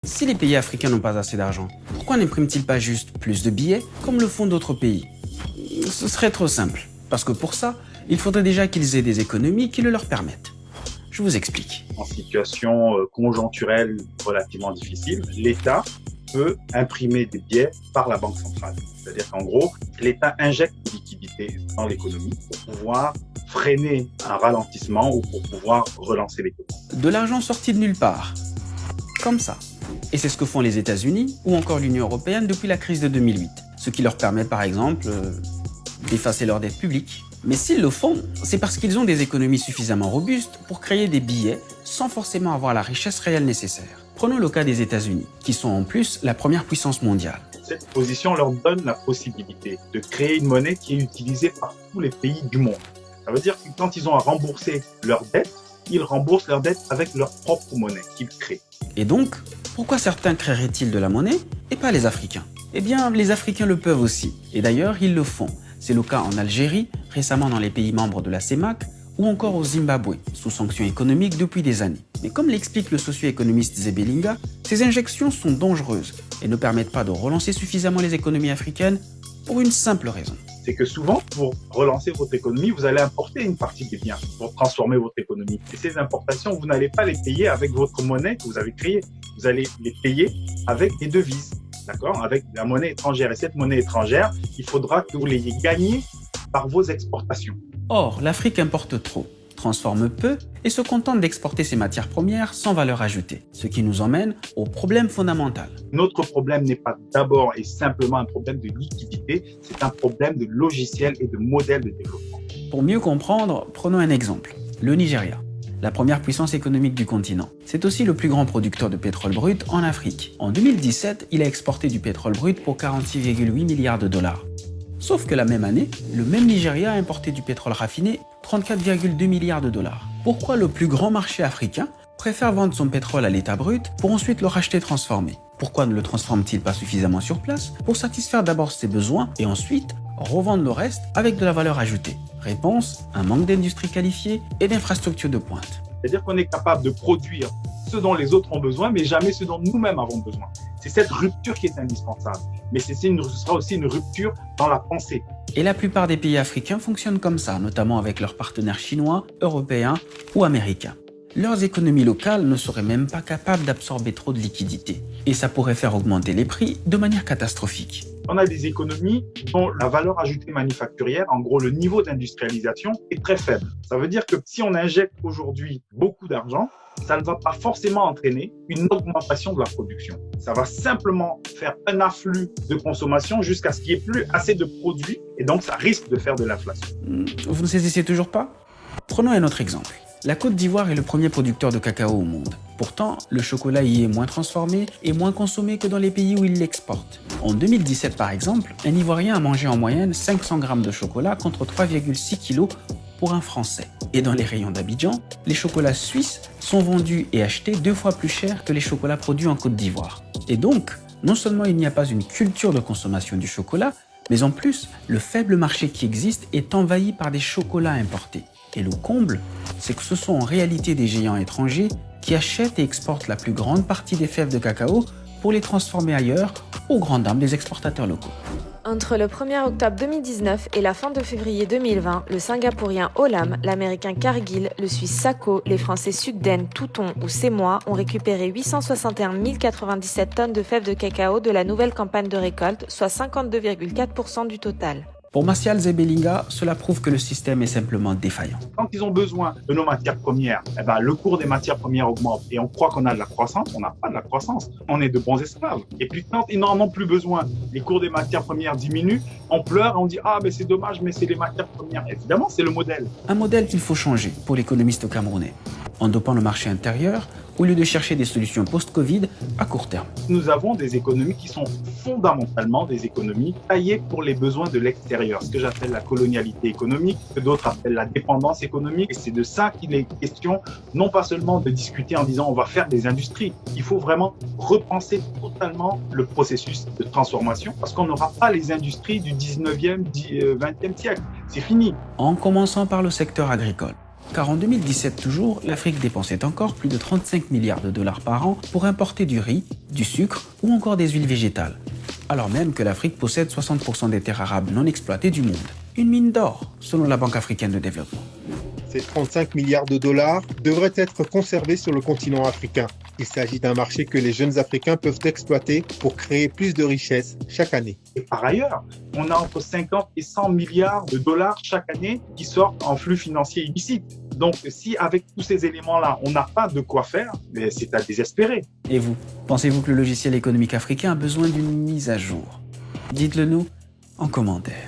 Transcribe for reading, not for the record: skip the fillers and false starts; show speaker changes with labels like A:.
A: Si les pays africains n'ont pas assez d'argent, pourquoi n'impriment-ils pas juste plus de billets comme le font d'autres pays? Ce serait trop simple, parce que pour ça, il faudrait déjà qu'ils aient des économies qui le leur permettent. Je vous explique.
B: En situation conjoncturelle relativement difficile, l'État peut imprimer des billets par la Banque centrale. C'est-à-dire qu'en gros, l'État injecte des liquidités dans l'économie pour pouvoir freiner un ralentissement ou pour pouvoir relancer l'économie.
A: De l'argent sorti de nulle part. Comme ça. Et c'est ce que font les États-Unis ou encore l'Union européenne depuis la crise de 2008. Ce qui leur permet par exemple d'effacer leur dette publique. Mais s'ils le font, c'est parce qu'ils ont des économies suffisamment robustes pour créer des billets sans forcément avoir la richesse réelle nécessaire. Prenons le cas des États-Unis, qui sont en plus la première puissance mondiale.
B: Cette position leur donne la possibilité de créer une monnaie qui est utilisée par tous les pays du monde. Ça veut dire que quand ils ont à rembourser leurs dettes, ils remboursent leurs dettes avec leur propre monnaie qu'ils créent.
A: Et donc, pourquoi certains créeraient-ils de la monnaie et pas les Africains? Eh bien, les Africains le peuvent aussi. Et d'ailleurs, ils le font. C'est le cas en Algérie, récemment dans les pays membres de la CEMAC, ou encore au Zimbabwe, sous sanctions économiques depuis des années. Mais comme l'explique le socio-économiste Zebelinga, ces injections sont dangereuses et ne permettent pas de relancer suffisamment les économies africaines pour une simple raison.
B: C'est que souvent, pour relancer votre économie, vous allez importer une partie des biens pour transformer votre économie. Et ces importations, vous n'allez pas les payer avec votre monnaie que vous avez créée. Vous allez les payer avec des devises, d'accord, avec la monnaie étrangère. Et cette monnaie étrangère, il faudra que vous l'ayez gagnée par vos exportations.
A: Or, l'Afrique importe trop, transforme peu et se contente d'exporter ses matières premières sans valeur ajoutée. Ce qui nous emmène au problème fondamental.
B: Notre problème n'est pas d'abord et simplement un problème de liquidité, c'est un problème de logiciel et de modèle de développement.
A: Pour mieux comprendre, prenons un exemple. Le Nigeria, la première puissance économique du continent. C'est aussi le plus grand producteur de pétrole brut en Afrique. En 2017, il a exporté du pétrole brut pour 46,8 milliards de dollars. Sauf que la même année, le même Nigeria a importé du pétrole raffiné 34,2 milliards de dollars. Pourquoi le plus grand marché africain préfère vendre son pétrole à l'état brut pour ensuite le racheter transformé? Pourquoi ne le transforme-t-il pas suffisamment sur place pour satisfaire d'abord ses besoins et ensuite revendre le reste avec de la valeur ajoutée? Réponse, un manque d'industrie qualifiée et d'infrastructures de pointe.
B: C'est-à-dire qu'on est capable de produire ce dont les autres ont besoin, mais jamais ce dont nous-mêmes avons besoin. C'est cette rupture qui est indispensable. Mais ce sera aussi une rupture dans la pensée.
A: Et la plupart des pays africains fonctionnent comme ça, notamment avec leurs partenaires chinois, européens ou américains. Leurs économies locales ne seraient même pas capables d'absorber trop de liquidités. Et ça pourrait faire augmenter les prix de manière catastrophique.
B: On a des économies dont la valeur ajoutée manufacturière, en gros le niveau d'industrialisation, est très faible. Ça veut dire que si on injecte aujourd'hui beaucoup d'argent, ça ne va pas forcément entraîner une augmentation de la production. Ça va simplement faire un afflux de consommation jusqu'à ce qu'il n'y ait plus assez de produits et donc ça risque de faire de l'inflation.
A: Vous ne saisissez toujours pas? Prenons un autre exemple. La Côte d'Ivoire est le premier producteur de cacao au monde. Pourtant, le chocolat y est moins transformé et moins consommé que dans les pays où il l'exporte. En 2017 par exemple, un Ivoirien a mangé en moyenne 500 grammes de chocolat contre 3,6 kg pour un Français. Et dans les rayons d'Abidjan, les chocolats suisses sont vendus et achetés 2 fois plus cher que les chocolats produits en Côte d'Ivoire. Et donc, non seulement il n'y a pas une culture de consommation du chocolat, mais en plus, le faible marché qui existe est envahi par des chocolats importés. Et le comble, c'est que ce sont en réalité des géants étrangers qui achètent et exportent la plus grande partie des fèves de cacao pour les transformer ailleurs, aux grandes dames des exportateurs locaux.
C: Entre le 1er octobre 2019 et la fin de février 2020, le Singapourien Olam, l'Américain Cargill, le Suisse Sako, les Français Sugden, Touton ou Semois ont récupéré 861 097 tonnes de fèves de cacao de la nouvelle campagne de récolte, soit 52,4% du total.
A: Pour Martial Zebelinga, cela prouve que le système est simplement défaillant.
B: Quand ils ont besoin de nos matières premières, le cours des matières premières augmente et on croit qu'on a de la croissance, on n'a pas de la croissance. On est de bons esclaves. Et puis quand ils n'en ont plus besoin, les cours des matières premières diminuent, on pleure et on dit « Ah, mais c'est dommage, mais c'est les matières premières ». Évidemment, c'est le modèle.
A: Un modèle qu'il faut changer pour l'économiste camerounais, en dopant le marché intérieur au lieu de chercher des solutions post-Covid à court terme.
B: Nous avons des économies qui sont fondamentalement des économies taillées pour les besoins de l'extérieur, ce que j'appelle la colonialité économique, que d'autres appellent la dépendance économique. Et c'est de ça qu'il est question, non pas seulement de discuter en disant on va faire des industries, il faut vraiment repenser totalement le processus de transformation parce qu'on n'aura pas les industries du 19e, 20e siècle. C'est fini.
A: En commençant par le secteur agricole. Car en 2017 toujours, l'Afrique dépensait encore plus de 35 milliards de dollars par an pour importer du riz, du sucre ou encore des huiles végétales. Alors même que l'Afrique possède 60% des terres arables non exploitées du monde. Une mine d'or, selon la Banque africaine de développement.
D: Ces 35 milliards de dollars devraient être conservés sur le continent africain. Il s'agit d'un marché que les jeunes Africains peuvent exploiter pour créer plus de richesses chaque année.
B: Et par ailleurs, on a entre 50 et 100 milliards de dollars chaque année qui sortent en flux financiers illicites. Donc, si avec tous ces éléments-là, on n'a pas de quoi faire, mais c'est à désespérer.
A: Et vous, pensez-vous que le logiciel économique africain a besoin d'une mise à jour? Dites-le nous en commentaire.